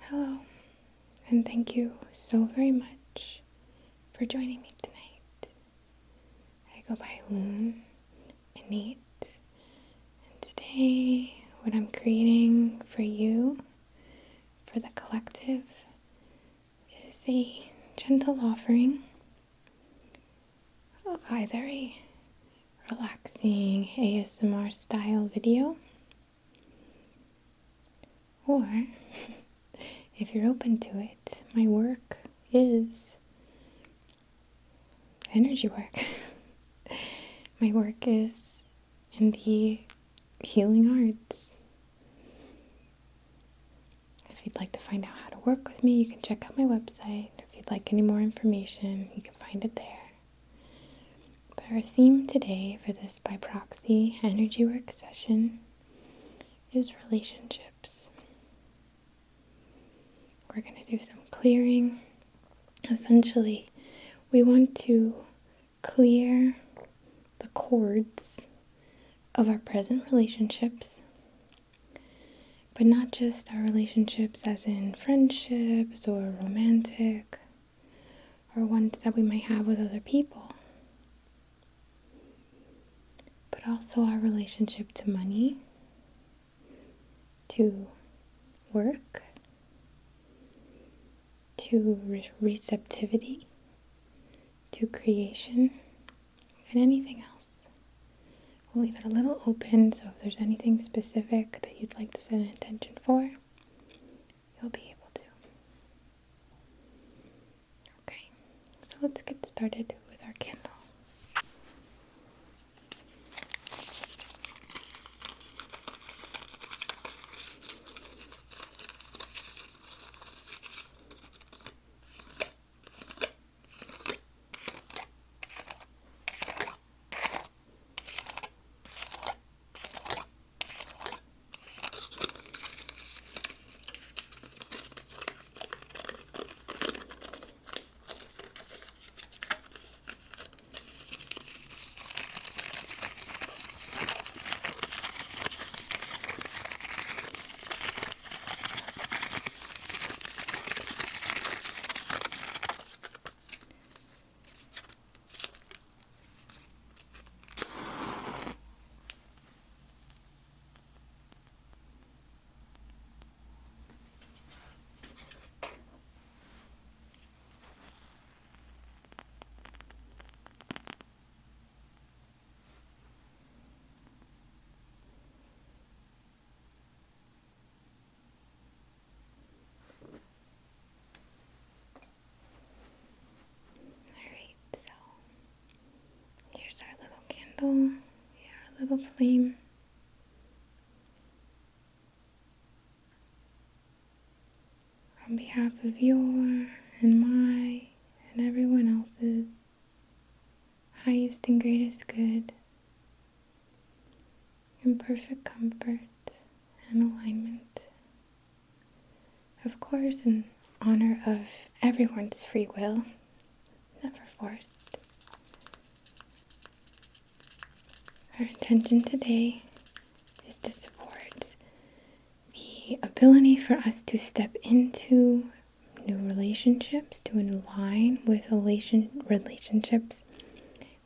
Hello, and thank you so very much for joining me tonight. I go by Lune, INNATE, and today what I'm creating for you, for the collective, is a gentle offering of either a relaxing ASMR style video, or if you're open to it, my work is energy work. My work is in the healing arts. If you'd like to find out how to work with me, you can check out my website. If you'd like any more information, you can find it there. But our theme today for this by proxy energy work session is relationships. We're going to do some clearing. Essentially, we want to clear the cords of our present relationships, but not just our relationships as in friendships or romantic or ones that we might have with other people, but also our relationship to money, to work, to receptivity, to creation, and anything else. We'll leave it a little open, so if there's anything specific that you'd like to set an intention for, you'll be able to. Okay, so let's get started with our candle. Alright, so here's our little candle, our little flame. On behalf of your and my and everyone else's highest and greatest good, in perfect comfort and alignment. Of course, in honor of everyone's free will, never forced. Our intention today is to support the ability for us to step into new relationships, to align with relationships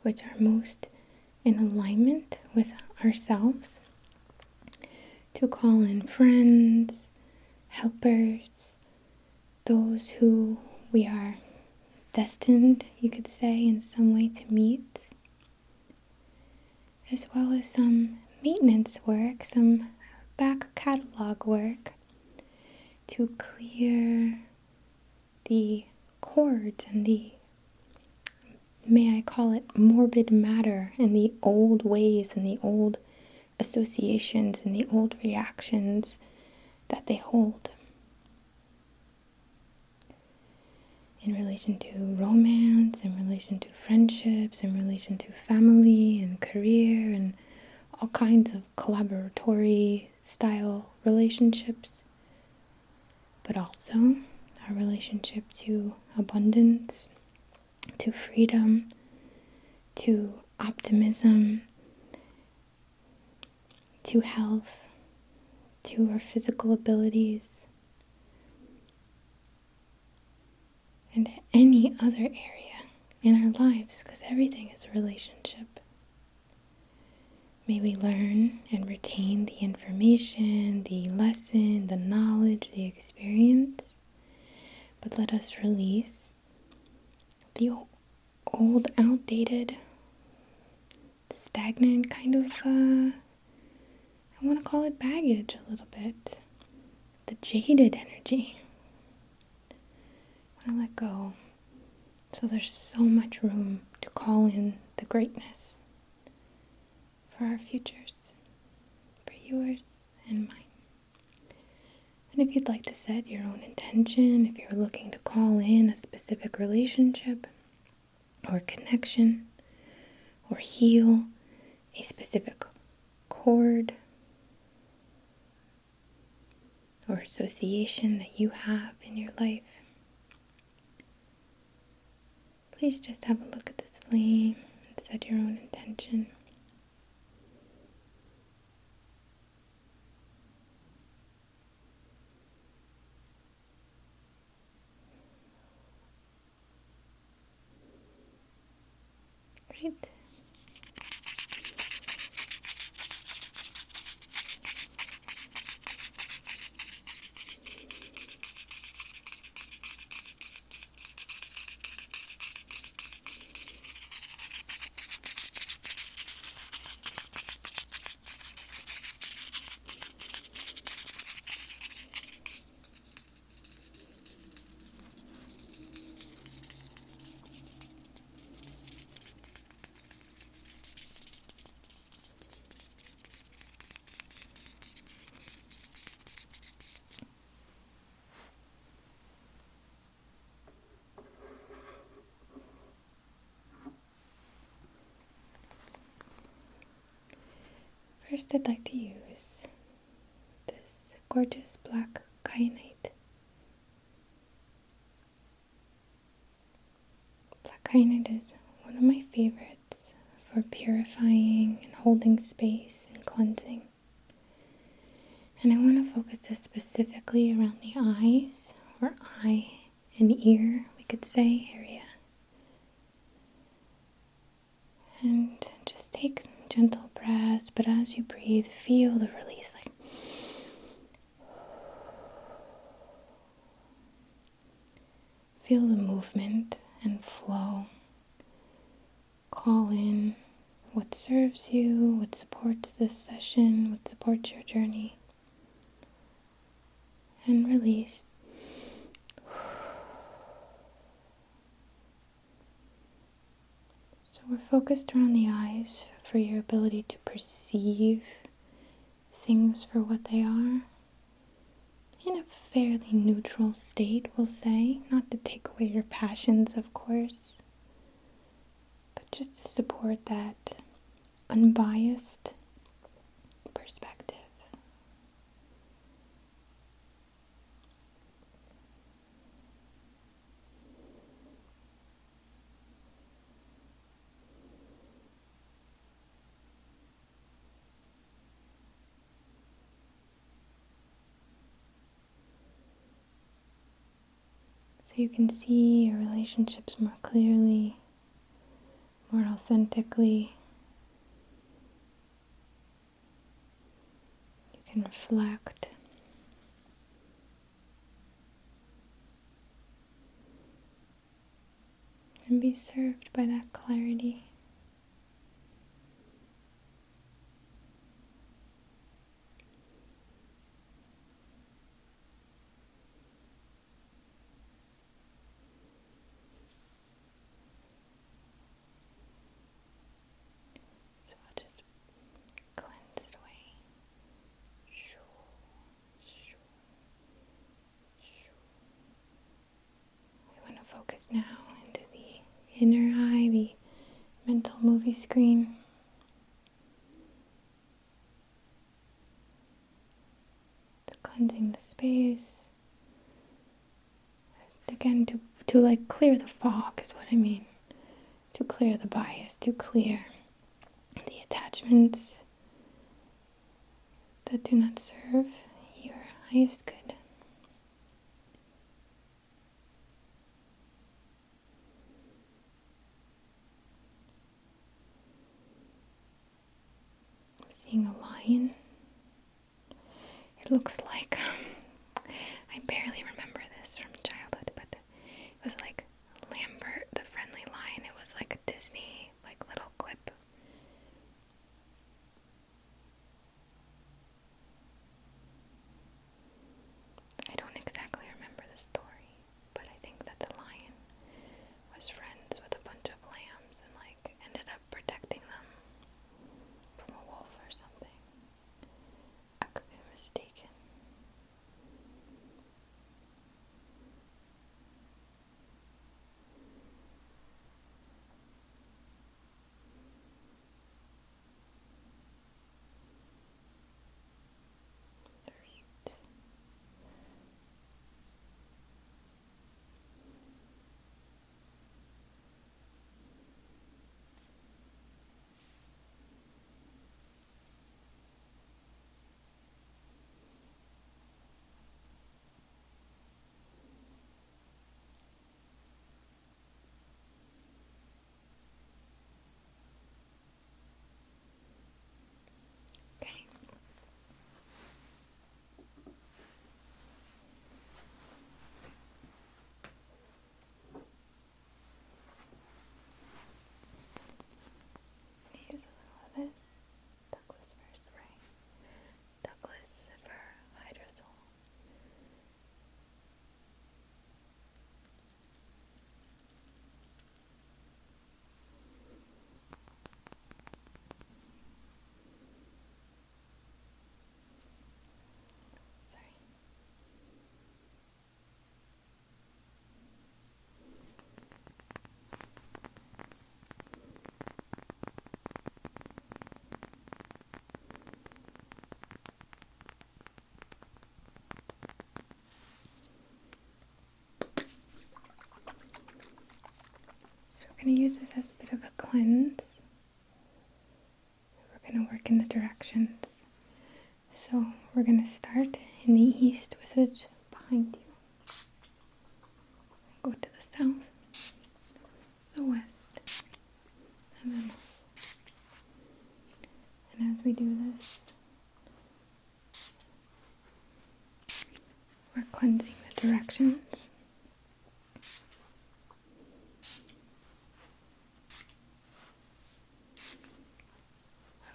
which are most in alignment with ourselves, to call in friends, helpers, those who we are destined, you could say, in some way to meet, as well as some maintenance work, some back catalog work to clear the cords and the, may I call it, morbid matter and the old ways and the old associations and the old reactions that they hold in relation to romance, in relation to friendships, in relation to family and career and all kinds of collaboratory style relationships, but also our relationship to abundance, to freedom, to optimism, to health, to our physical abilities, and any other area in our lives, because everything is a relationship. May we learn and retain the information, the lesson, the knowledge, the experience, but let us release the old, outdated, stagnant kind of, I want to call it baggage a little bit. The jaded energy. I want to let go. So there's so much room to call in the greatness for our futures, for yours and mine. And if you'd like to set your own intention, if you're looking to call in a specific relationship or connection or heal a specific chord or association that you have in your life, please just have a look at this flame and set your own intention. Great. First, I'd like to use this gorgeous black kyanite. Black kyanite is one of my favorites for purifying and holding space and cleansing. And I want to focus this specifically around the eyes, or eye and ear, we could say, area. And just take gentle breaths, but as you breathe, feel the release. Feel the movement and flow. Call in what serves you, what supports this session, what supports your journey. And release. So we're focused around the eyes for your ability to perceive things for what they are. In a fairly neutral state, we'll say. Not to take away your passions, of course. But just to support that unbiased perspective. So you can see your relationships more clearly, more authentically. You can reflect. And be served by that clarity. So I'll just cleanse it away. We want to focus now into the inner eye, the mental movie screen. Cleansing the space. Again, to like clear the fog is what I mean. To clear the bias, to clear the attachments that do not serve your highest good. lion. It looks like, I barely remember this from childhood, but it was like Lambert the Friendly Lion. It was like a Disney, like, little clip. I don't exactly remember the story, but I think that the lion was friends with a bunch of lambs and, like, ended up protecting them from a wolf or something. I could be mistaken. Okay. Use a little of this Douglas fir spray. Douglas fir hydrosol. Sorry. So we're going to use this as a bit of a cleanse. We're going to work in the directions. So we're going to start in the east, which is behind you. Go to the south, the west, and the north. And as we do this, we're cleansing the directions.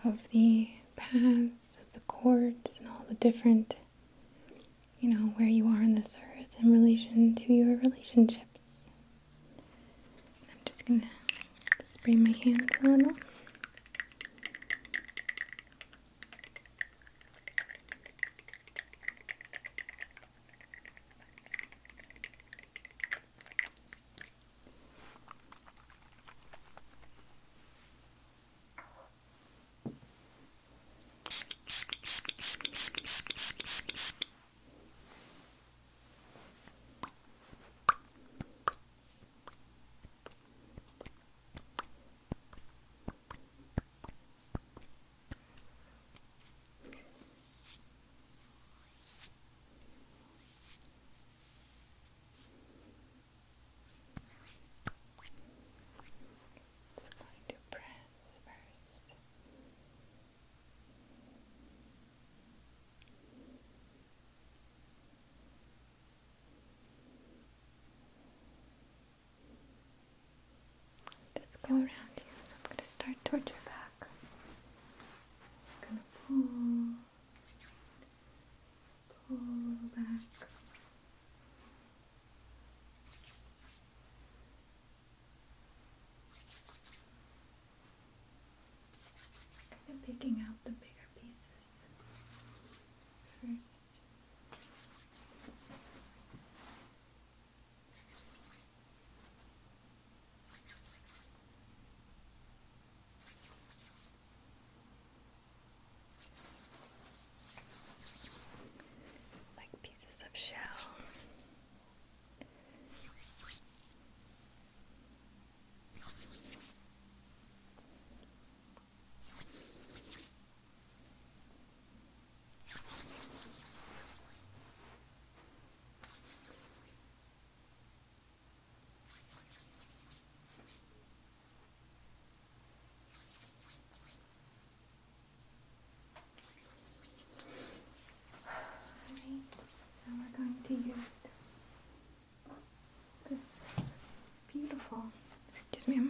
Of the paths, of the cords, and all the different, where you are on this earth in relation to your relationships. I'm just going to spray my hands a little.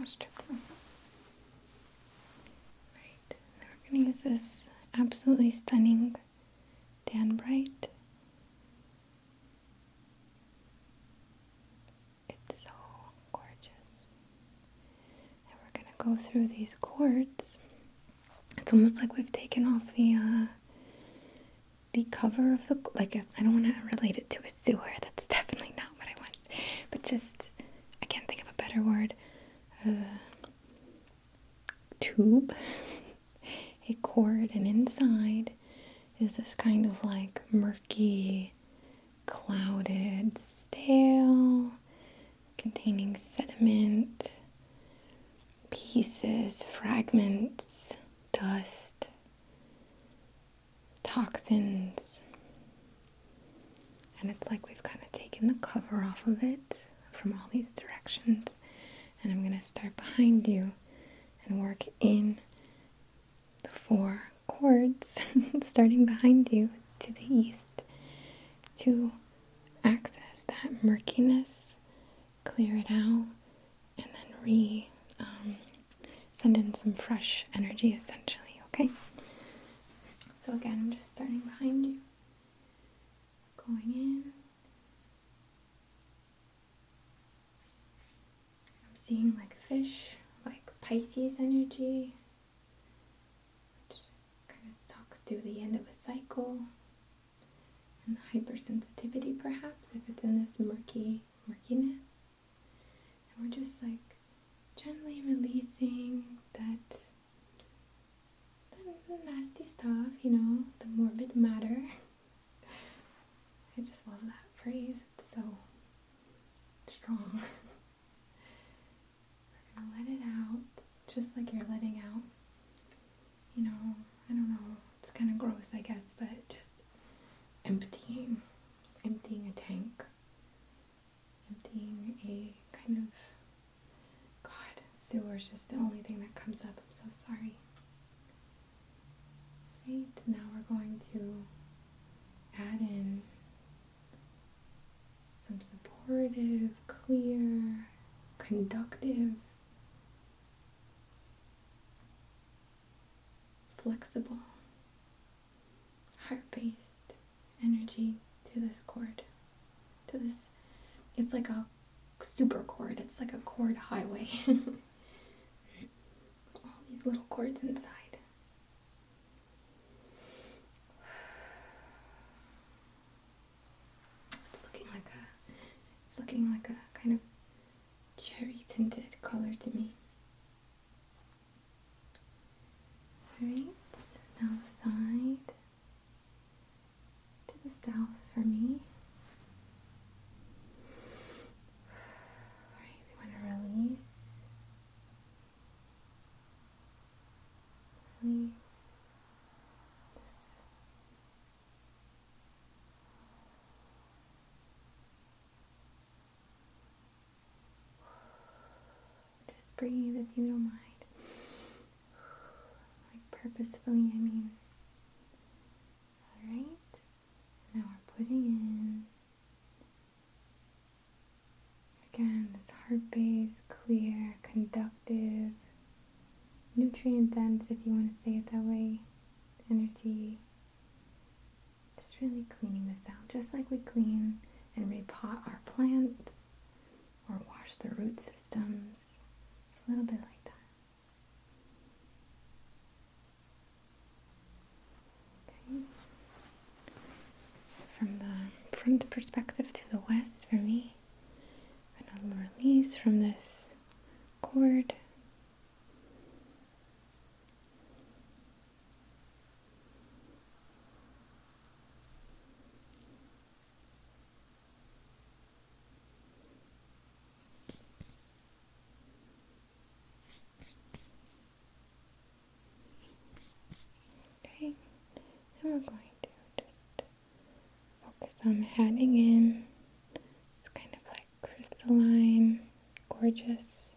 almost tripped myself. Right, now we're going to use this absolutely stunning Dan Bright. It's so gorgeous. And we're going to go through these chords. It's almost like we've taken off the cover of the, like, I don't want to relate it to a sewer. That's definitely not what I want. But just, I can't think of a better word. Tube. A cord, and inside is this kind of like murky, clouded, stale, containing sediment, pieces, fragments, dust, toxins. And it's like we've kind of taken the cover off of it from all these directions. And I'm going to start behind you and work in the 4 chords, starting behind you to the east, to access that murkiness, clear it out, and then send in some fresh energy, essentially, okay? So again, I'm just starting behind you, going in. I'm seeing like fish, like Pisces energy, which kind of talks to the end of a cycle, and the hypersensitivity perhaps, if it's in this murkiness. And we're just like gently releasing that the nasty stuff, you know, the morbid matter. I just love that phrase. It's so strong. We're gonna let it out, just like you're letting out, you know, I don't know, it's kind of gross, I guess, but just emptying a tank, emptying a kind of, God, sewer is just the only thing that comes up. I'm so sorry. Right, now we're going to add in some supportive, clear, conductive, flexible, heart-based energy to this chord. To this, it's like a super chord. It's like a chord highway. All these little chords inside. It's looking like a kind of cherry tinted color to me. Alright, now the side to the south for me. Alright, we want to release this. Just breathe if you don't mind. Like purposefully, I mean. Alright, now we're putting in, again, this heart-based, clear, conductive, nutrient-dense, if you want to say it that way, energy. Just really cleaning this out, just like we clean and repot our plants or wash the root systems. It's a little bit like that. Okay. So from the front perspective to the west for me, I'm going to release from this cord. Okay, and we're going to just focus on adding in this kind of like crystalline, gorgeous,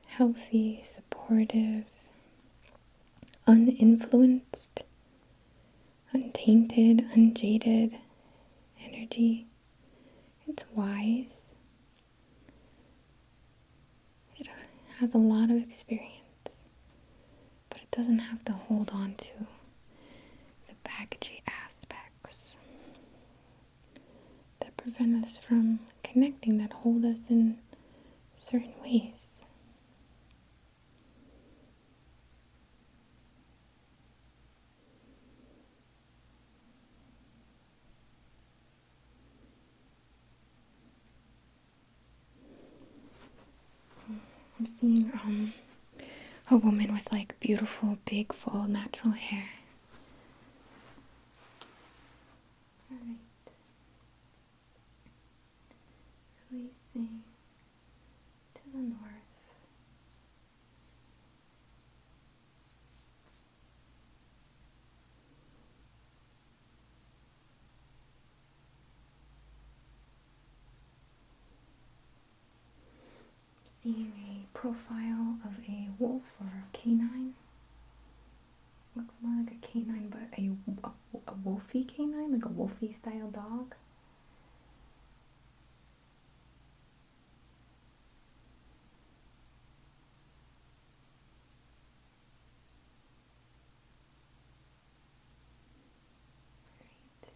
healthy, supportive, uninfluenced, untainted, unjaded energy. It's wise. has a lot of experience, but it doesn't have to hold on to the baggagey aspects that prevent us from connecting, that hold us in certain ways. I'm seeing a woman with like beautiful, big, full, natural hair. Alright. Releasing to the north. Seeing a profile of a wolf or a canine. Looks more like a canine, but a wolfy canine, like a wolfy style dog. Alright,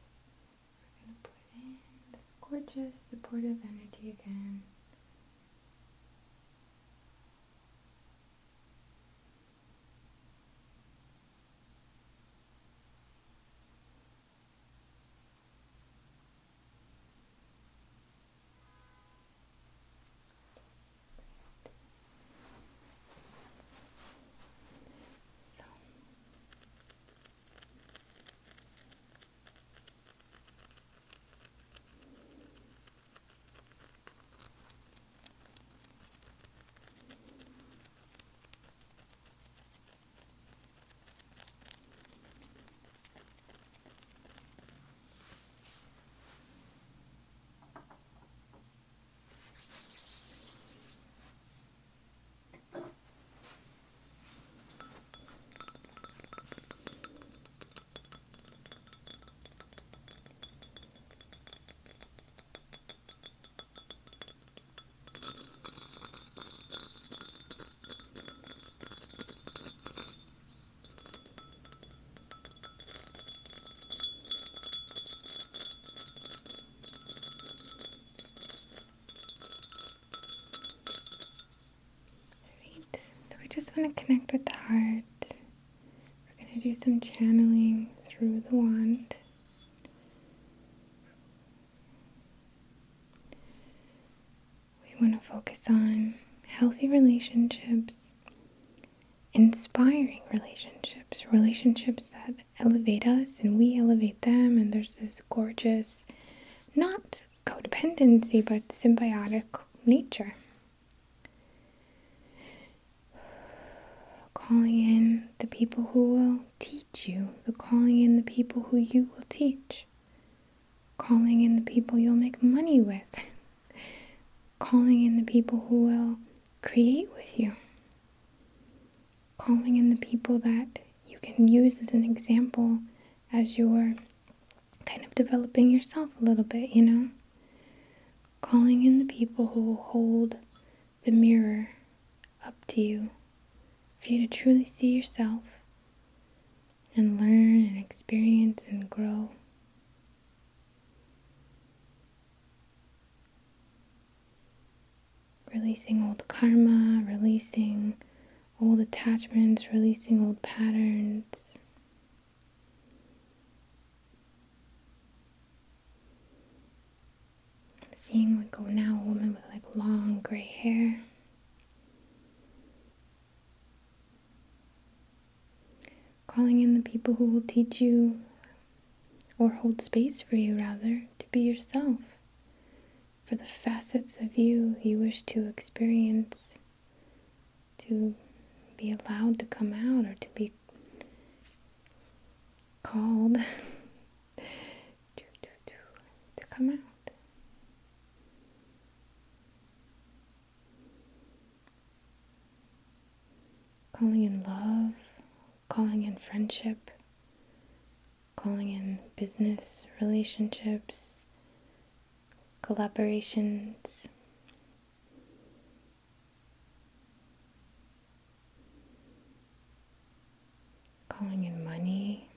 we're going to put in this gorgeous supportive energy again. So we just want to connect with the heart. We're going to do some channeling through the wand. We want to focus on healthy relationships, inspiring relationships, relationships that elevate us and we elevate them, and there's this gorgeous, not codependency, but symbiotic nature. Calling in the people who will teach you, calling in the people who you will teach, calling in the people you'll make money with, calling in the people who will create with you, calling in the people that you can use as an example as you're kind of developing yourself a little bit, you know? Calling in the people who will hold the mirror up to you for you to truly see yourself and learn and experience and grow. Releasing old karma, releasing old attachments, releasing old patterns. I'm seeing like now a woman with like long gray hair. Calling in the people who will teach you, or hold space for you rather, to be yourself, for the facets of you you wish to experience, to be allowed to come out, or to be called to come out. Calling in love, calling in friendship, calling in business relationships, collaborations. calling in money,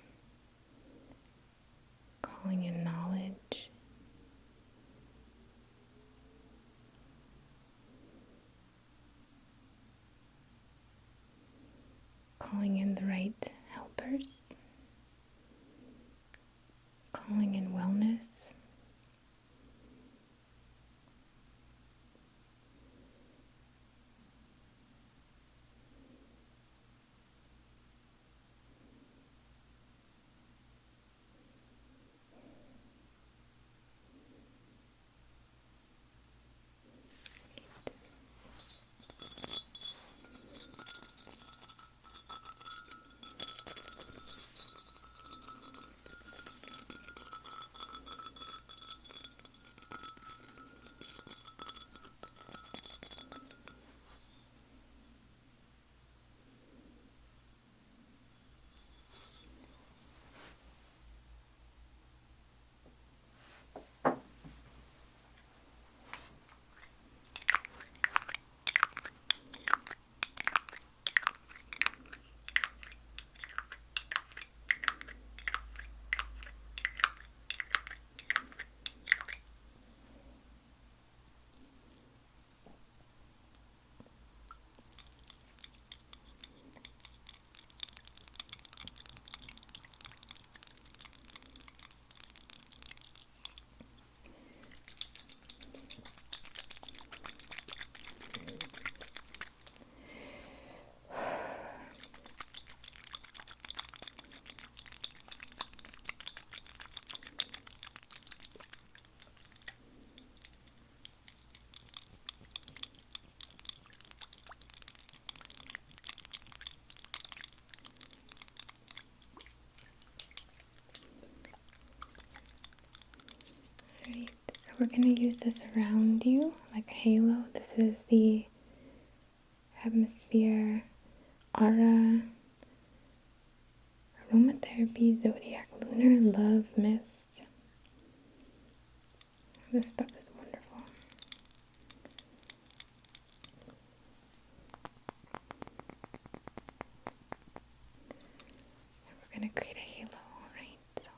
calling in knowledge, calling in the right helpers, calling in wellness. Alright, so we're going to use this around you like a halo. This is the atmosphere, aura, aromatherapy, zodiac, lunar love mist. This stuff is wonderful. And we're going to create a halo, alright? So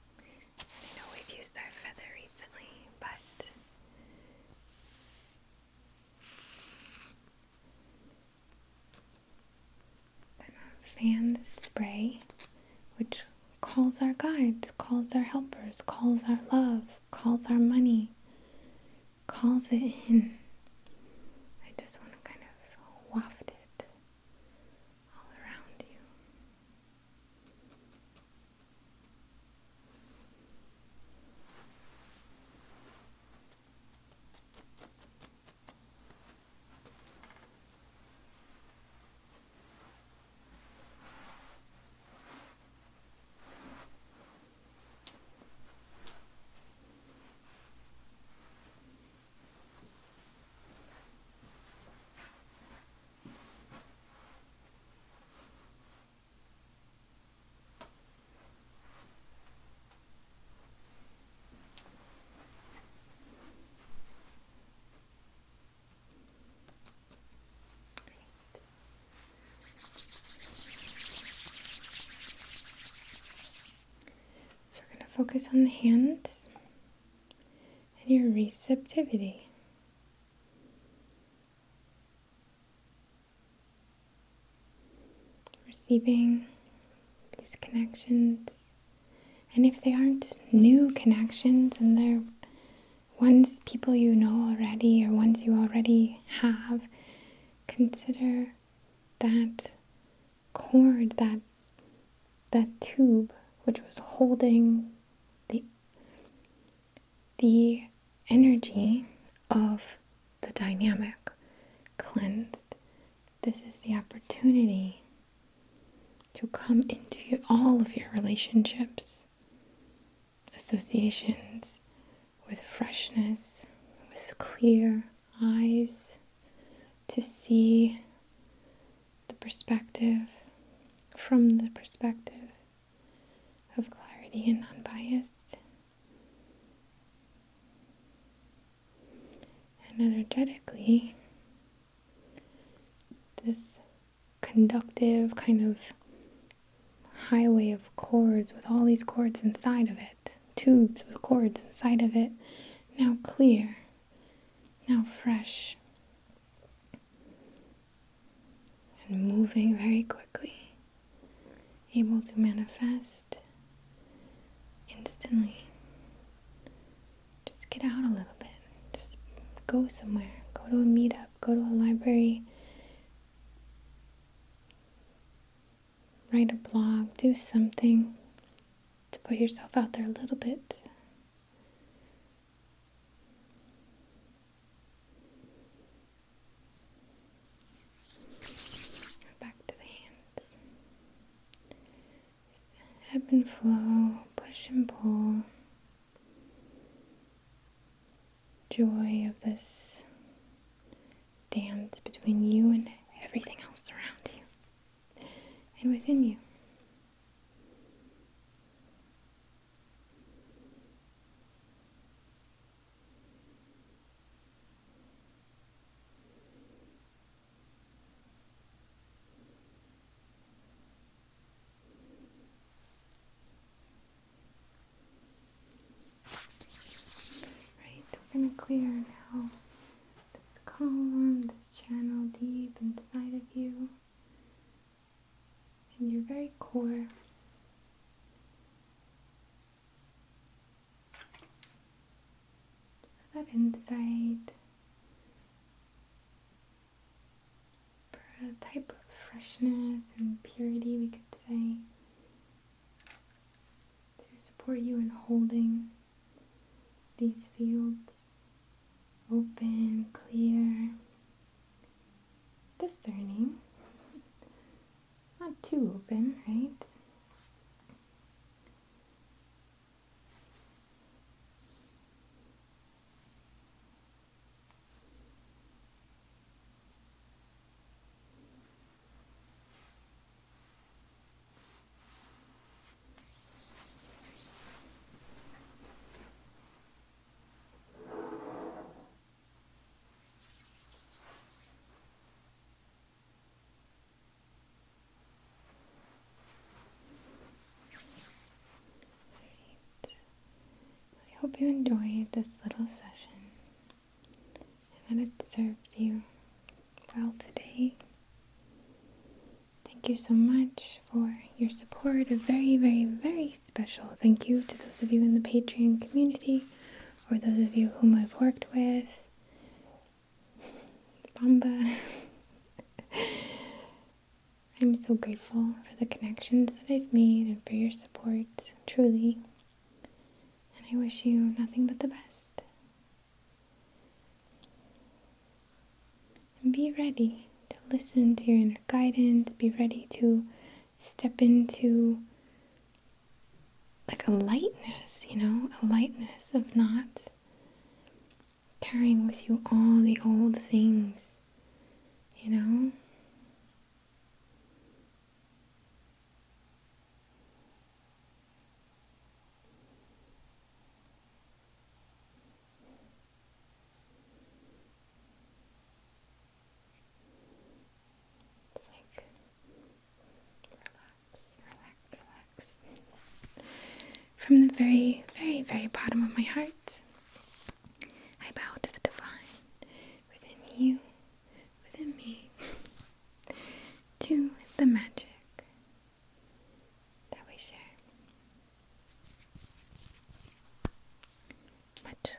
I know we've used our feather recently, but I'm gonna fan the spray, which calls our guides, calls our helpers, calls our love, calls our money, calls it in. I just want to kind of waft it all around you. So we're going to focus on the hands and your receptivity. Receiving these connections. And if they aren't new connections and they're ones people you know already or ones you already have, consider that cord, that tube which was holding the energy of the dynamic cleansed This is the opportunity to come into all of your relationships, associations with freshness, with clear eyes, to see the perspective from the perspective of clarity and non-biased. And energetically, this conductive kind of highway of cords with all these cords inside of it, tubes with cords inside of it, now clear, now fresh, and moving very quickly, able to manifest instantly. Just get out a little bit, just go somewhere, go to a meetup, go to a library, write a blog, do something to put yourself out there a little bit. Back to the hands. Ebb and flow, push and pull. Joy of this dance between you and everything else around you and within you. We're going to clear now this column, this channel deep inside of you, in your very core. That insight, a type of freshness and purity, we could say, to support you in holding these fields. Open, clear, discerning, not too open, right? I hope you enjoyed this little session and that it served you well today. Thank you so much for your support. A very, very, very special thank you to those of you in the Patreon community or those of you whom I've worked with. Bamba. I'm so grateful for the connections that I've made and for your support, truly. And I wish you nothing but the best. And be ready to listen to your inner guidance. Be ready to step into like a lightness, a lightness of not carrying with you all the old things, It's like relax. From the very, very, very bottom of my heart, I bow to the divine within you, within me, to the magic that we share. Much